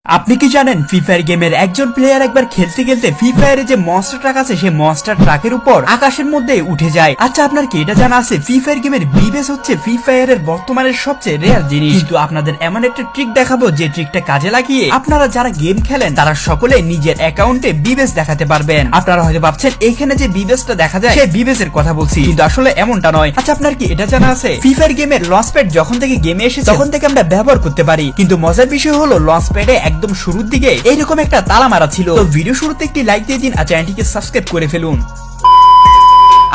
আপনি কি জানেন ফ্রি ফায়ার গেমের একজন প্লেয়ার একবার খেলতে খেলতে ফ্রি ফায়ারে যে মনস্টার ট্রাক আছে সেই মনস্টার ট্রাকের উপর আকাশের মধ্যে উঠে যায়। আচ্ছা, আপনার কি এটা জানা আছে ফ্রি ফায়ার গেমের বিবেস হচ্ছে ফ্রি ফায়ারের বর্তমানের সবচেয়ে রেয়ার জিনিস। কিন্তু আপনাদের এমন একটা ট্রিক দেখাবো যে ট্রিকটা কাজে লাগিয়ে আপনারা যারা গেম খেলেন তারা সকলে নিজের অ্যাকাউন্টে বিবেস দেখাতে পারবেন। আপনারা হয়তো ভাবছেন এখানে যে বিবেসটা দেখা যায় সেই বিবেসের কথা বলছি, কিন্তু আসলে এমনটা নয়। আচ্ছা, আপনার কি এটা জানা আছে ফ্রি ফায়ার গেমের লঞ্চ প্যাড যখন থেকে গেমে এসেছে তখন থেকে আমরা ব্যবহার করতে পারি, কিন্তু মজার বিষয় হলো লঞ্চ প্যাডে একদম শুরুর দিকে এইরকম একটা তালা মারা ছিল। তো ভিডিও শুরুতে একটি লাইক দিয়ে দিন আর চ্যানেলটিকে সাবস্ক্রাইব করে ফেলুন।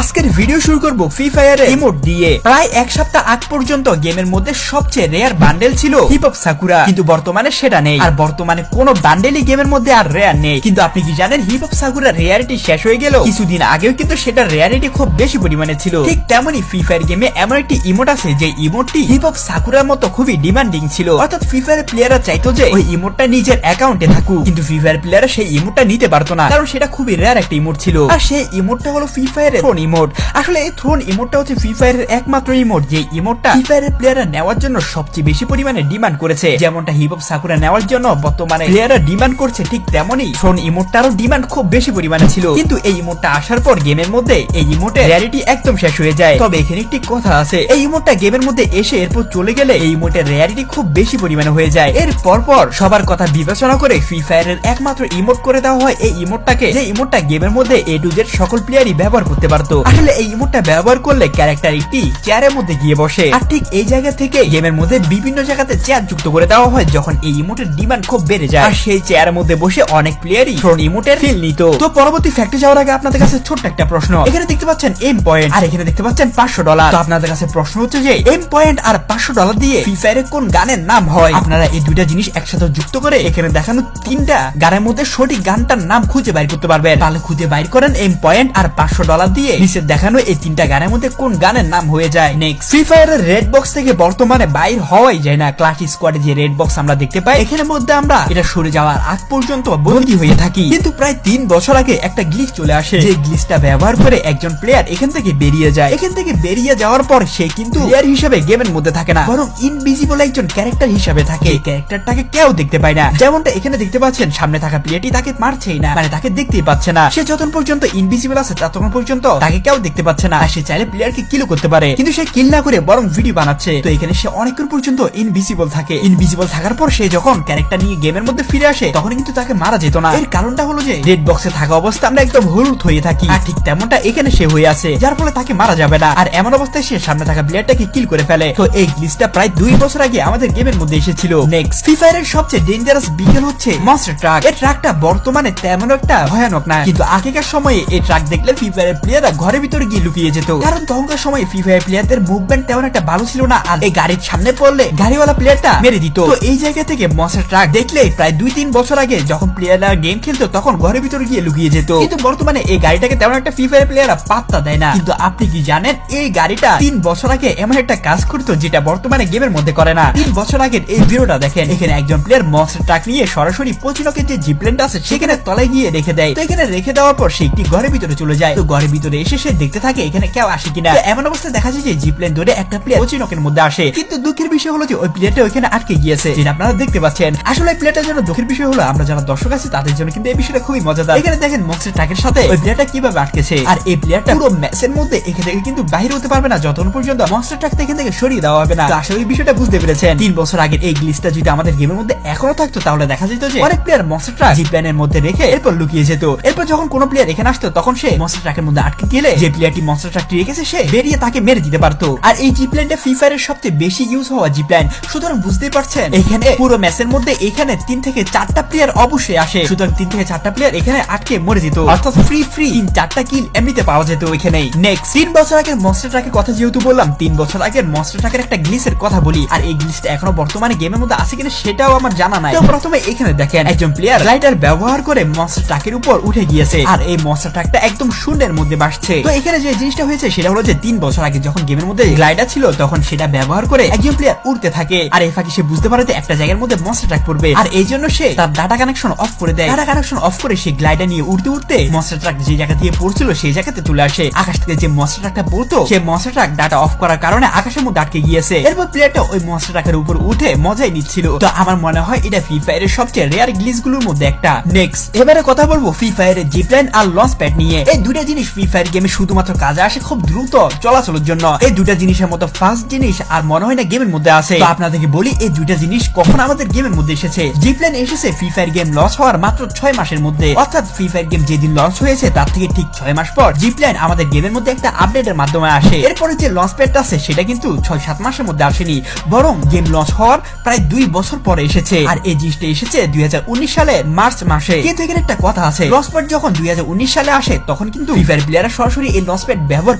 আজকের ভিডিও শুরু করব ফ্রি ফায়ারের ইমোট দিয়ে। প্রায় এক সপ্তাহ আগ পর্যন্ত গেমের মধ্যে সবচেয়ে রেয়ার বান্ডেল ছিল হিপ হপ সাকুরা, কিন্তু বর্তমানে সেটা নেই। আর বর্তমানে কোনো বান্ডেলই গেমের মধ্যে আর রেয়ার নেই। কিন্তু আপনি কি জানেন হিপ হপ সাকুরা রেয়ারিটি শেষ হয়ে গেল কিছুদিন আগেও, কিন্তু সেটা রেয়ারিটি খুব বেশি পরিমাণে ছিল। ঠিক তেমনই ফ্রি ফায়ার গেমে এমন একটি ইমোট আছে যে ইমোটটি হিপ হপ সাকুরার মতো খুবই ডিমান্ডিং ছিল। অর্থাৎ ফ্রি ফায়ারের প্লেয়াররা চাইতো যে ওই ইমোটটা নিজের অ্যাকাউন্টে থাকুক, কিন্তু ফ্রি ফায়ার প্লেয়াররা সেই ইমোটটা নিতে পারতো না, কারণ সেটা খুবই রেয়ার একটা ইমোট ছিল। আর সেই ইমোটটা হলো ফ্রি ফায়ারের থ্রোন ইমোট। আসলে এই থ্রোন ইমোটটা হচ্ছে ফ্রি ফায়ারের একমাত্র ইমোট যে ইমোটটা ফ্রি ফায়ারের প্লেয়াররা নেওয়ার জন্য সবচেয়ে বেশি পরিমাণে ডিমান্ড করেছে। যেমনটা হিপ হপ সাকুরা নেওয়ার জন্য বর্তমানে প্লেয়াররা ডিমান্ড করছে, ঠিক তেমনই থ্রোন ইমোটটারও ডিমান্ড খুব বেশি পরিমাণে ছিল। কিন্তু এই ইমোটটা আসার পর গেমের মধ্যে এই ইমোটের রিয়ালিটি একদম শেষ হয়ে যায়। তবে এখানে একটি কথা আছে, এই ইমোটটা গেমের মধ্যে এসে এরপর চলে গেলে এই ইমোটের রিয়ালিটি খুব বেশি পরিমাণে হয়ে যায়। এর পরপর সবার কথা বিবেচনা করে ফ্রি ফায়ারের একমাত্র ইমোট করে দেওয়া হয় এই ইমোটটাকে, যে ইমোটটা গেমের মধ্যে এ টু জেড সকল প্লেয়ারই ব্যবহার করতে পারতো। আসলে এই ইমোটটা ব্যবহার করলে ক্যারেক্টার একটি চেয়ারের মধ্যে গিয়ে বসে, আর ঠিক এই জায়গা থেকে গেমের মধ্যে বিভিন্ন জায়গাতে চেয়ার যুক্ত করে দেওয়া হয় যখন এই ইমোটের ডিমান্ড খুব বেড়ে যায়। আর সেই চেয়ারের মধ্যে বসে অনেক প্লেয়ারই থ্রোন ইমোটের ফিল নিত। তো পরবর্তী ফ্যাক্টে যাওয়ার আগে আপনাদের কাছে ছোট্ট একটা প্রশ্ন। এখানে দেখতে পাচ্ছেন এম পয়েন্ট আর এখানে দেখতে পাচ্ছেন $500। তো আপনাদের কাছে প্রশ্ন হচ্ছে যে এম পয়েন্ট আর $500 দিয়ে ফ্রি ফায়ারে কোন গানের নাম হয়? আপনারা এই দুইটা জিনিস একসাথে যুক্ত করে এখানে দেখানো তিনটা গানের মধ্যে সঠিক গানটার নাম খুঁজে বাইর করতে পারবেন। তাহলে খুঁজে বাইর করেন এম পয়েন্ট আর $500 দিয়ে নিচে দেখানো এই তিনটা গানের মধ্যে কোন গানের নাম হয়ে যায়। নেক্সট, ফ্রি ফায়ারের রেড বক্স থেকে বর্তমানে বাইর হওয়াই যায় না। ক্লাশ স্কোয়াডে যে রেড বক্স আমরা দেখতে পাই এখানের মধ্যে আমরা এটা সরে যাওয়ার আগ পর্যন্ত বন্দী হয়ে থাকি। কিন্তু প্রায় 3 বছর আগে একটা গ্লিচ চলে আসে, যে গ্লিচটা ব্যবহার করে একজন প্লেয়ার এখান থেকে বেরিয়ে যায়। এখান থেকে বেরিয়ে যাওয়ার পর সে কিন্তু প্লেয়ার হিসেবে গেমের মধ্যে থাকে না, বরং ইনভিজিবল একজন ক্যারেক্টার হিসেবে থাকে। এই ক্যারেক্টারটাকে কেউ দেখতে পায় না। যেমনটা এখানে দেখতে পাচ্ছেন সামনে থাকা প্লেয়ারটি তাকে মারছেই না, মানে তাকে দেখতেই পাচ্ছে না। সে যতক্ষণ পর্যন্ত ইনভিজিবল আছে ততক্ষণ পর্যন্ত তাকে কেউ দেখতে পাচ্ছে না। আর সে চাইলে প্লেয়ারকে কিল করতে পারে, কিন্তু সে কিল না করে বরং ভিডিও বানাচ্ছে। তো এখানে সে অনেকক্ষণ পর্যন্ত ইনভিজিবল থাকে। ইনভিজিবল থাকার পর সে যখন ক্যারেক্টার নিয়ে গেমের মধ্যে ফিরে আসে তখন কিন্তু তাকে মারা যেত না। এর কারণটা হলো যে রেড বক্সে থাকা অবস্থা আমরা একদম হলুদ হয়ে থাকি, আর ঠিক তেমনটা এখানে সে হয়ে আছে, যার ফলে তাকে মারা যাবে না। আর এমন অবস্থায় সে সামনে থাকা প্লেয়ারটাকে কিল করে ফেলে। তো এই গ্লিচটা প্রায় 2 বছর আগে আমাদের গেমের মধ্যে এসেছিল। নেক্সট, ফ্রি ফায়ারের সবচেয়ে ডেঞ্জারাস বিকেল হচ্ছে মনস্টার ট্রাক। এই ট্রাকটা বর্তমানে তেমন একটা ভয়ানক না, কিন্তু আগেকার সময়ে এই ট্রাক দেখলে ফ্রি ফায়ারের প্লেয়াররা ঘরের ভিতরে গিয়ে লুকিয়ে যেত, কারণ তখনকার সময় ফ্রি ফায়ার প্লেয়ারদের মুভমেন্ট তেমন একটা ভালো ছিল না। আর এই গাড়ির সামনে পড়লে গাড়িওয়ালা প্লেয়ারটা মেরে দিত। তো এই জায়গা থেকে মনস্টার ট্রাক দেখলে প্রায় 2-3 বছর আগে যখন প্লেয়াররা গেম খেলতো তখন ঘরের ভিতরে গিয়ে লুকিয়ে যেত। কিন্তু বর্তমানে এই গাড়িটাকে তেমন একটা ফ্রি ফায়ার প্লেয়াররা পাত্তা দেয় না। কিন্তু আপনি কি জানেন এই গাড়িটা 3 বছর আগে এমন একটা কাজ করতো যেটা বর্তমানে গেমের মধ্যে করে না। 3 বছর আগের এই ভিডিওটা দেখেন, এখানে একজন প্লেয়ার মনস্টার ট্রাক নিয়ে সরাসরি পচিনকের যে জিপলেনটা আছে সেখানে তলায় গিয়ে রেখে দেয়। তো এখানে রেখে দেওয়ার পর সে একটি ঘরের ভিতরে চলে যায়। তো ঘরের ভিতরে এসে সে দেখতে থাকে এখানে কেউ আসে কিনা। এমন অবস্থায় দেখা যায় যে জিপলেন ধরে একটা প্লেয়ার পচিনকের মধ্যে আসে, কিন্তু দুঃখের বিষয় হলো যে ওই প্লেয়ারটা ওইখানে আটকে গিয়েছে, যেটা আপনারা দেখতে পাচ্ছেন। আসলে এই প্লেয়ারটার জন্য দুঃখের বিষয় হলো আমরা যারা দর্শক আছি তাদের জন্য কিন্তু এই বিষয়টা খুবই মজাদার। এখানে দেখেন মনস্টার ট্রাকের সাথে ওই প্লেয়ারটা কিভাবে আটকেছে, আর এই প্লেয়ারটা পুরো ম্যাচের মধ্যে এখান থেকে কিন্তু বাইরে হতে পারবে না যতক্ষণ পর্যন্ত মনস্টার ট্রাক এখান থেকে সরিয়ে দেওয়া হবে না। তো আসলে এই বিষয়টা বুঝতে পেরেছেন। 3 বছর আগের এই গ্লিচটা যদি আমাদের গেমের মধ্যে এখনো থাকতো তাহলে দেখা যেত যে অনেক প্লেয়ার মনস্টার ট্রাক জিপলাইনের মধ্যে রেখে এরপর লুকিয়ে যেত। এরপর যখন কোনো প্লেয়ার এখানে আসতো তখন সে মনস্টার ট্রাকের মধ্যে আটকে গেলে যে প্লেয়ারটি মনস্টার ট্রাকটি রেখেছে সে বেরিয়ে তাকে মেরে দিতে পারতো। আর এই জিপলাইনটা ফ্রি ফায়ারের সবচেয়ে বেশি ইউজ হওয়া জিপলাইন, সুতরাং বুঝতেই পারছেন এখানে পুরো ম্যাচের মধ্যে এখানে 3 থেকে 4টা প্লেয়ার অবশ্যই আসে। সুতরাং 3 থেকে 4টা প্লেয়ার এখানে আটকে মরে যেত, অর্থাৎ ফ্রি 3-4টা কিল এমনিতে পাওয়া যেত ওইখানেই। নেক্সট, 3 বছর আগের মনস্টার ট্রাকের কথা যেহেতু বললাম, 3 বছর আগের মনস্টার ট্রাকের একটা গ্লিচের কথা বলি। আর এই গ্লিচটা এখনো বর্তমানে গেমের মধ্যে আছে কিনা সেটাও আমার জানা নাই। তো প্রথমে এখানে দেখেন একজন প্লেয়ার গ্লাইডার ব্যবহার করে মনস্টার ট্রাকের উপর উঠে গিয়েছে, আর এই মনস্টার ট্রাকটা একদম শূন্যের মধ্যে ভাসছে। যাচ্ছে। তো এখানে যে জিনিসটা হয়েছে সেটা হলো যে 3 বছর আগে যখন গেমের মধ্যে গ্লাইডার ছিল তখন সেটা ব্যবহার করে একজন প্লেয়ার উড়তে থাকে, আর এই ফাঁকে সে বুঝতে পারে যে একটা জায়গার মধ্যে মনস্টার ট্রাক পড়বে, আর এই জন্য সে তার ডাটা কানেকশন অফ করে দেয়। ডাটা কানেকশন অফ করে সে গ্লাইডার নিয়ে উড়তে উড়তে মনস্টার ট্রাক যে জায়গা দিয়ে পড়ছিল সেই জায়গাতে চলে আসে। আকাশ থেকে যে মনস্টার ট্রাকটা পড়তো সেই মনস্টার ট্রাক ডাটা অফ করার কারণে আকাশের মধ্যে আটকে গিয়েছে। এরপর প্লেয়ারটা ওই মনস্টার ট্রাকের উপর উঠে মজাই নিচ্ছিল। তো আমার মনে হয় এটা ফ্রি ফায়ারের সবচেয়ে রেয়ার গ্লিচ গুলোর মধ্যে একটা। নেক্সট এবারে কথা বলবো ফ্রি ফায়ারের জিপলাইন আর লঞ্চ প্যাড নিয়ে। এই দুইটা জিনিস ফ্রি ফায়ার গেমে শুধুমাত্র কাজে আসে খুব দ্রুত চলাচলের জন্য। এই দুইটা জিনিসের মতো ফার্স্ট জিনিস আর মনে হয় না গেমের মধ্যে আছে। তো আপনাদেরকে বলি এই দুইটা জিনিস কখন আমাদের গেমের মধ্যে এসেছে। জিপলাইন এসেছে ফ্রি ফায়ার গেম লঞ্চ হওয়ার মাত্র 6 মাসের মধ্যে, অর্থাৎ ফ্রি ফায়ার গেম যেদিন লঞ্চ হয়েছে তার থেকে ঠিক 6 মাস পর জিপলাইন আমাদের গেমের মধ্যে একটা আপডেটের মাধ্যমে আসে। এরপরে যে লঞ্চ প্যাডটা আছে সেটা কিন্তু 6-7 মাসের মধ্যে আসেনি, বরং গেম লঞ্চ হওয়ার প্রায় 2 বছর পরে এসেছে। আর এই জিনিসটা এসেছে 2019 সালে মার্চ মাসে। কিন্তু এখানে একটা কথা আছে, লঞ্চ প্যাড যখন 2019 সালে আসে তখন কিন্তু ফ্রি ফায়ার প্লেয়াররা সরাসরি এই লঞ্চ প্যাড ব্যবহার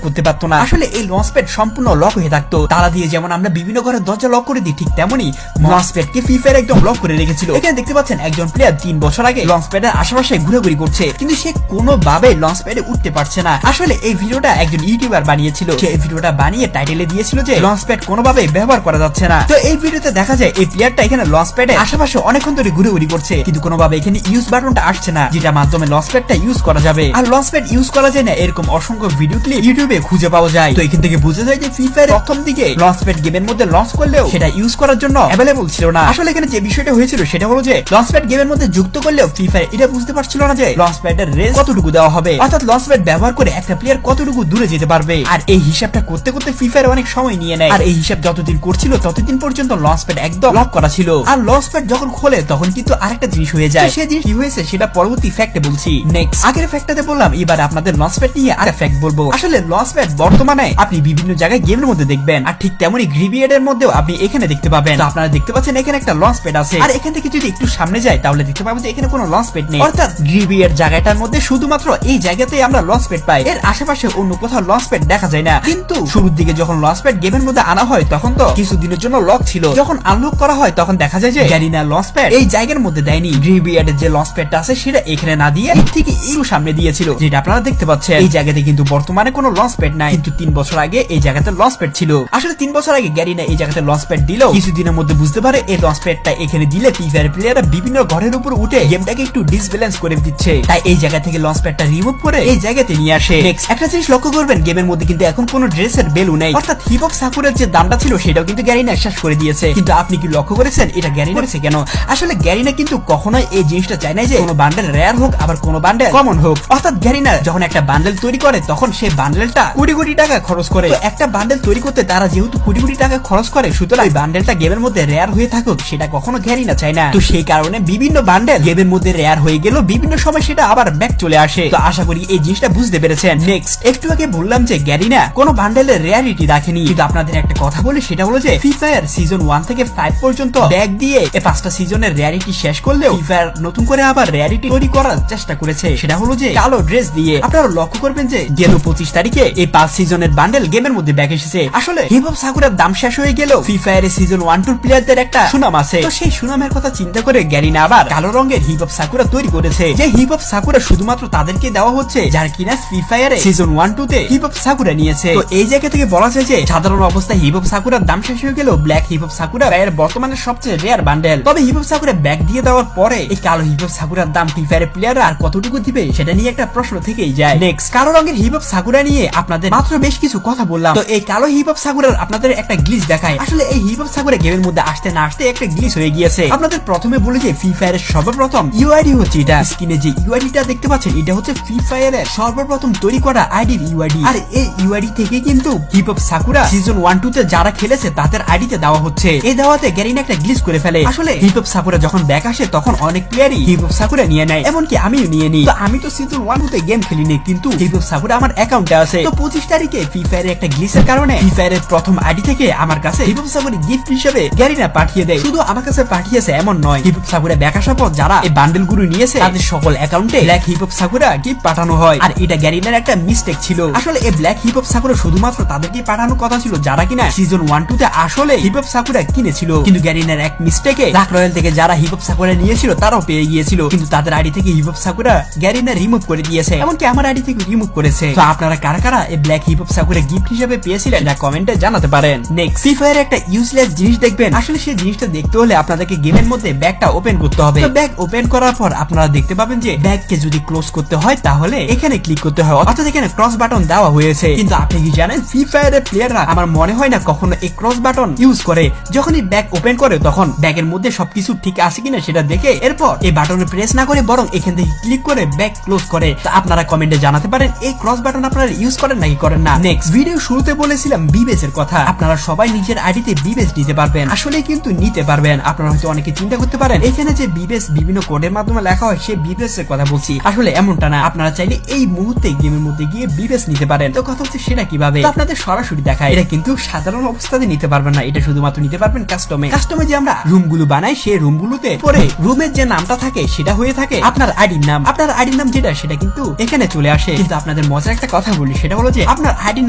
করতে পারতো না। আসলে এই লঞ্চ প্যাড সম্পূর্ণ লক হয়ে থাকতো। তালা দিয়ে যেমন আমরা বিভিন্ন ঘরের দরজা লক করে দিই, ঠিক তেমনি লঞ্চ প্যাডকে ফ্রি ফায়ার একদম লক করে রেখেছিল। এখানে দেখতে পাচ্ছেন একজন প্লেয়ার 3 বছর আগে লঞ্চ প্যাডের আশেপাশে ঘুরাঘুরি করছে, কিন্তু সে কোনোভাবে লঞ্চ প্যাডে উঠতে পারছে না। আসলে এই ভিডিওটা একজন ইউটিউবার বানিয়েছিল, সে এই ভিডিওটা বানিয়ে টাইটেলে দিয়েছিল যে লঞ্চ প্যাড কোনোভাবে ব্যবহার করা যাচ্ছে না। তো এই ভিডিওতে দেখা যায় এই প্লেয়ারটা এখানে লঞ্চ প্যাডে আশেপাশে অনেকক্ষণ ধরে ঘুরাঘুরি করছে, কিন্তু কোনোভাবে এখানে ইউজ বাটনটা আসছে না, যেটা মাধ্যমে লঞ্চ প্যাডটা ইউজ করা যাবে। আর লঞ্চ প্যাড ইউজ করা যায় না এরকম অসংখ্য ভিডিও ক্লিপ ইউটিউবে খুঁজে পাওয়া যায়। তো এখান থেকে বোঝা যায় যে ফ্রি ফায়ার প্রথম দিকে লঞ্চ প্যাড গেমের মধ্যে লঞ্চ করলেও সেটা ইউজ করার জন্য অ্যাভেলেবল ছিল না। আসলে এখানে যে বিষয়টা হয়েছিল সেটা হলো যে লঞ্চ প্যাড গেমের মধ্যে যুক্ত করলেও ফ্রি ফায়ার এটা বুঝতে পারছিল না যে লঞ্চ প্যাডের রেঞ্জ কতটুকু দেওয়া হবে, অর্থাৎ লঞ্চ প্যাড ব্যবহার করে একটা প্লেয়ার কতটুকু দূরে যেতে পারবে। আর এই হিসাবটা করতে করতে ফ্রি ফায়ার অনেক সময় নিয়ে নেয়, আর এই হিসাব যতদিন করছিল ততদিন পর্যন্ত লঞ্চ প্যাড একদম লক করা ছিল। আর লঞ্চ প্যাড যখন খোলে তখন কিন্তু আরেকটা জিনিস হয়ে যায়, সেই জিনিস কি হয়েছে সেটা পরবর্তী ফ্যাক্টে বলছি। নেক্সট আগের ফ্যাক্টটাতে বললাম, এবার আপনাদের লঞ্চ প্যাড নিয়ে আরেকটা ফ্যাক্ট বলবো। আসলে লঞ্চ প্যাড বর্তমানে আপনি বিভিন্ন জায়গায় গেমের মধ্যে দেখবেন, আর ঠিক তেমনি গ্রিভিয়েডের মধ্যেও আপনি এখানে দেখতে পাবেন। তো আপনারা দেখতে পাচ্ছেন এখানে একটা লঞ্চ প্যাড আছে, আর এখান থেকে যদি একটু সামনে যায় তাহলে দেখতে পাবেন যে এখানে কোনো লঞ্চ প্যাড নেই, অর্থাৎ গ্রিভিয়েড জায়গাটার মধ্যে শুধুমাত্র এই জায়গাতেই আমরা লঞ্চ প্যাড পাই, এর আশেপাশে অন্য কোথাও লঞ্চ প্যাড দেখা যায় না। কিন্তু শুরুর দিকে যখন লঞ্চ প্যাড গেমের মধ্যে আনা হয় তখন তো কিছুদিনের জন্য লক ছিল, যখন আনলক করা হয় তখন দেখা যায় যে গ্যারিনা লঞ্চ প্যাড এই জায়গার মধ্যে দেয়নি, গ্রিভিয়েডের যে লঞ্চ প্যাডটা আছে সেটা এখানে না দিয়ে ঠিক একটু সামনে দিয়েছিল, যেটা আপনারা দেখতে পাচ্ছেন। এই জায়গাতে কিন্তু বর্তমানে কোনো লঞ্চ প্যাড নাই, কিন্তু 3 বছর আগে এই জায়গাতে লঞ্চ প্যাড ছিল। আসলে 3 বছর আগে গ্যারিনা এই জায়গাতে লঞ্চ প্যাড দিলেও কিছুদিনের মধ্যে বুঝতে পারে এই লঞ্চ প্যাডটা এখানে দিলে ফ্রি ফায়ার প্লেয়াররা বিভিন্ন ঘরের উপর উঠে গেমটাকে একটু ডিসব্যালেন্স করে দিচ্ছে, তাই এই জায়গা থেকে লঞ্চ প্যাডটা রিমুভ করে এই জায়গাতে নিয়ে আসে। নেক্সট একটা জিনিস লক্ষ্য করবেন, গেমের মধ্যে কিন্তু এখন কোনো ড্রেসের ভ্যালু নেই, অর্থাৎ হিপ হপ সাকুরের যে দামটা ছিল সেটাও কিন্তু গ্যারিনা শেষ করে দিয়েছে। কিন্তু আপনি কি লক্ষ্য করেছেন এটা গ্যারিনা করেছে কেন? আসলে গ্যারিনা কিন্তু কখনোই এই জিনিসটা চায় না যে কোনো বান্ডেল রেয়ার হোক আবার কোনো বান্ডেল কমন হোক, অর্থাৎ গ্যারিনা যখন একটা বান্ডেল তৈরি করে তখন সেই বান্ডেলটা কোটি কোটি টাকা খরচ করে। একটা বান্ডেল তৈরি করতে তারা যেহেতু কোটি কোটি টাকা খরচ করে, সুতরাং ওই বান্ডেলটা গেমের মধ্যে রেয়ার হয়ে থাকুক সেটা কখনো গ্যারিনা চায় না। তো সেই কারণে বিভিন্ন বান্ডেল গেমের মধ্যে রেয়ার হয়ে গেল, বিভিন্ন সময় সেটা আবার ব্যাক চলে আসে। তো আশা করি এই জিনিসটা বুঝতে পেরেছেন। নেক্সট একটু আগে বললাম যে গ্যারিনা কোনো বান্ডেলের রেয়ারিটি রাখেনি, কিন্তু আপনাদের একটা কথা বলি সেটা হলো যে ফ্রি ফায়ার সিজন 1 থেকে 5 পর্যন্ত ব্যাক দিয়ে এই 5টা সিজনের রেয়ারিটি শেষ করলেও ফ্রি ফায়ার নতুন করে আবার রেয়ারিটি তৈরি করার চেষ্টা করেছে, সেটা হলো যে কালো ড্রেস দিয়ে। আপনারা লক্ষ্য করবেন যে গেল 25 তারিখে এই 5 সিজনের বান্ডেল গেমের মধ্যে ব্যাক এসেছে। আসলে হিপ হপ সাকুরার দাম শেষ হয়ে গেলেও ফ্রি ফায়ারের সিজন 1-2 প্লেয়ারদের একটা সুনাম আছে, তো সেই সুনামের কথা চিন্তা করে গ্যারিনা আবার কালো রঙের হিপ হপ সাকুরা তৈরি করেছে, যে হিপ হপ সাকুরা শুধুমাত্র তাদেরকে দেওয়া হচ্ছে যার কিনা ফ্রি ফায়ারে সিজন 1-2 তে হিপ হপ সাকুরা নিয়েছে। তো এই জায়গা থেকে বলা যায় যে সাধারণ অবস্থায় হিপ হপ সাকুরার দাম শেষ হয়ে গেলেও ব্ল্যাক হিপ হপ সাকুরা এর বর্তমানে সবচেয়ে রেয়ার বান্ডেল। তবে হিপ হপ সাকুরা ব্যাক দিয়ে দেওয়ার পরে এই কালো হিপ হপ সাকুরার দাম ফ্রি ফায়ারের প্লেয়াররা আর কতটুকু দিবে সেটা নিয়ে একটা প্রশ্ন থেকেই যায়। নেক্সট কালো রঙের হিপ হপ সাকুরা নিয়ে আপনাদের মাত্র বেশ কিছু কথা বললাম, তো এই কালো হিপ হপ সাকুরার আপনাদের একটা গ্লিচ দেখায়। আসলে এই হিপ হপ সাকুরা গেমের মধ্যে আসতে না আসতে একটা গ্লিচ হয়ে গিয়েছে। আপনাদের প্রথমে বলি যে ফ্রি ফায়ারের সর্বপ্রথম ইউআইডি হচ্ছে এটা, স্ক্রিনে যে ইউআইডিটা দেখতে পাচ্ছেন এটা হচ্ছে ফ্রি ফায়ারের সর্বপ্রথম তৈরি করা আইডির ইউআইডি, আর এই ইউআইডি থেকে কিন্তু হিপ হপ সাকুরা সিজন 1-2 তে যারা খেলেছে তাদের আইডিতে দেওয়া হচ্ছে। এই দেওয়াতে গ্যারিনা একটা গ্লিচ করে ফেলে। আসলে হিপ হপ সাকুরা যখন ব্যাক আসে তখন অনেক প্লেয়ারই হিপ হপ সাকুরা নিয়ে নেয়, এমনকি আমিও নিয়ে নিই। তো আমি তো সিজন 1-2 তে গেম খেলিনি, কিন্তু হিপ হপ সাকুরা আমার অ্যাকাউন্টে আছে। তো 25 তারিখে ফ্রি ফায়ারের একটা গ্লিচের কারণে ফ্রি ফায়ারের প্রথম আইডি থেকে আমার কাছে হিপ হপ সাকুরা গিফট হিসেবে গ্যারিনা পাঠিয়ে দেয়। শুধু আমার কাছে পাঠিয়েছে এমন নয়, হিপ হপ সাকুরা ব্যাক আসার পর যারা এই বান্ডেল গুলো নিয়েছে তাদের সকল অ্যাকাউন্টে black hip hop sakura gift পাঠানো হয়। আর এটা গ্যারিনার একটা মিস্টেক ছিল। আসলে এই ব্ল্যাক হিপ হপ সাকুরা শুধুমাত্র তাদেরকে পাঠানোর কথা ছিল যারা কিনা সিজন 1-2 তে আসলে হিপ হপ সাকুরা কিনেছিল, কিন্তু গ্যারিনার এক মিস্টেকে লাক রয়্যাল থেকে যারা হিপ হপ সাকুরা নিয়েছিল তারাও পেয়ে গিয়েছিল, কিন্তু তাদের আইডি থেকে hip hop sakura Garena remove করে দিয়েছে, এমনকি আমার আইডি থেকে রিমুভ করেছে। তো আপনারা কারা কারা এই ব্ল্যাক হিপ হপ সাকুরে গিফট হিসেবে পেয়েছিলেন এটা কমেন্টে জানাতে পারেন। নেক্সট ফ্রি ফায়ার একটা ইউজলেস জিনিস দেখবেন, আসলে সেই জিনিসটা দেখতে হলে আপনাদেরকে গেমের মধ্যে ব্যাগটা ওপেন করতে হবে। তো ব্যাগ ওপেন করার পর আপনারা দেখতে পাবেন যে ব্যাগকে যদি ক্লোজ করতে হয় তাহলে এখানে ক্লিক করতে হয়, অর্থাৎ এখানে ক্রস বাটন দেওয়া হয়েছে। কিন্তু আপনি কি জানেন ফ্রি ফায়ারের প্লেয়াররা আমার মনে হয় না কখনো এই ক্রস বাটন ইউজ করে। যখনই ব্যাগ ওপেন করে তখন ব্যাগের মধ্যে সবকিছু ঠিক আছে কিনা সেটা দেখে এরপর এই বাটনে প্রেস না করে বরং এখান থেকে ক্লিক করে ব্যাগ ক্লোজ করে। তো আপনারা কমেন্টে জানাতে পারেন এই ক্রস বাটন আপনারা ইউজ করেন নাকি করেন না। নেক্সট ভিডিও শুরুতে বলেছিলাম বিবেস এর কথা, আপনারা সবাই নিজের আইডিতে বিবেস নিতে পারবেন, আসলে কিন্তু নিতে পারবেন। আপনারা হয়তো অনেকে চিন্তা করতে পারেন এখানে যে বিবেস বিভিন্ন কোডের মাধ্যমে লেখা হয় সে বিবেস এর কথা বলছি, আসলে এমনটা না। আপনারা চাইলে এই মুহূর্তে গেমের মধ্যে গিয়ে বিবেস নিতে পারেন। তো কথা হচ্ছে সেটা কিভাবে, আপনাদের সরাসরি দেখায়। এটা কিন্তু সাধারণ অবস্থাতে নিতে পারবেন না, এটা শুধুমাত্র নিতে পারবেন কাস্টমে। কাস্টমে যে আমরা রুমগুলো বানাই সেই রুমগুলোতে পরে রুমের যে নামটা থাকে সেটা হয়ে থাকে আপনার আইডির নাম। আপনার আইডির নাম যেটা সেটা কিন্তু এখানে চলে আসে। কিন্তু আপনাদের মজার একটা কথা বলি, সেটা হলো যে আপনার আইডির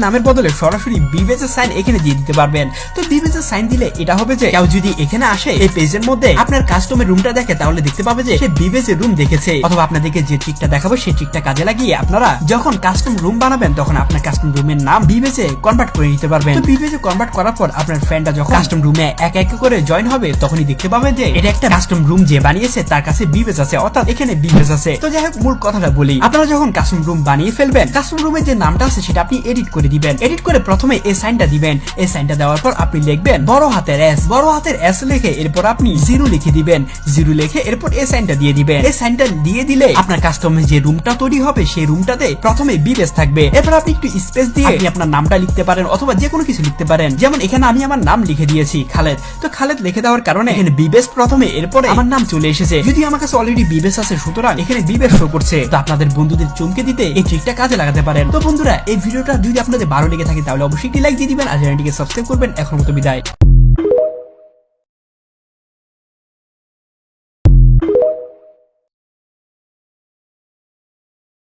নামের বদলে সরাসরি বিবেস এর সাইন এখানে দিয়ে দিতে পারবেন। তো বিবেস এর সাইন দিলে এটা হবে যে কেউ যদি এখানে আসে এই পেজের মধ্যে আপনার কাস্টমের রুমটা দেখে তাহলে দেখতে পাবে যে সে বিবেস এর রুম দেখেছে। অথবা আপনাদেরকে যে ট্রিকটা দেখাবো সেই ট্রিকটা কাজে লাগিয়ে আপনারা যখন কাস্টম রুম বানাবেন তখন আপনার কাস্টম রুমের নাম বিবেসে কনভার্ট করে নিতে পারবেন। তো বিবেসে কনভার্ট করার পর আপনার ফ্রেন্ডটা যখন কাস্টম রুমে এক এক করে জয়েন হবে তখনই দেখতে পাবেন যে এটা একটা কাস্টম রুম যে বানিয়েছে তার কাছে বিবেস আছে, অর্থাৎ এখানে বিবেস আছে। তো যাই হোক মূল কথাটা বলি, আপনারা যখন কাস্টম রুম বানিয়ে ফেলবেন কাস্টম রুমের যে নামটা আছে সেটা আপনি এডিট করে দিবেন। এডিট করে প্রথমে এই সাইনটা দিবেন। এই সাইনটা দেওয়ার পর আপনি লিখবেন বড় হাতের এস, বড় হাতের এস লিখে এরপর আপনি জিরো লিখে দিবেন। জিরো লিখে এরপর এই সাইনটা দিয়ে দিবেন। এই সাইনটা দিয়ে দিলে আপনার কাস্টমের যে রুমটা তৈরি হবে সেই রুমটাতে প্রথমে বিবেস থাকবে। এরপর আপনি একটু স্পেস দিয়ে আপনি আপনার নামটা লিখতে পারেন অথবা যে কোনো কিছু লিখতে পারেন। যেমন এখানে আমি আমার নাম লিখে দিয়েছি খালেদ। তো খালেদ লিখে দেওয়ার কারণে এখানে বিবেস প্রথমে এরপরে আমার নাম চলে এসেছে। যদি আমার কাছে অলরেডি বিবেস আছে সুতরাং এখানে বিবেস শো করছে। তো আপনাদের বন্ধুদের চমকে দিতে এই ট্রিকটা কাজে লাগাতে পারেন। তো বন্ধুরা এই ভিডিওটা যদি আপনাদের ভালো লেগে থাকে তাহলে অবশ্যই একটি লাইক দিয়ে দিবেন আর চ্যানেলটিকে সাবস্ক্রাইব করবেন। এখন মতো বিদায়।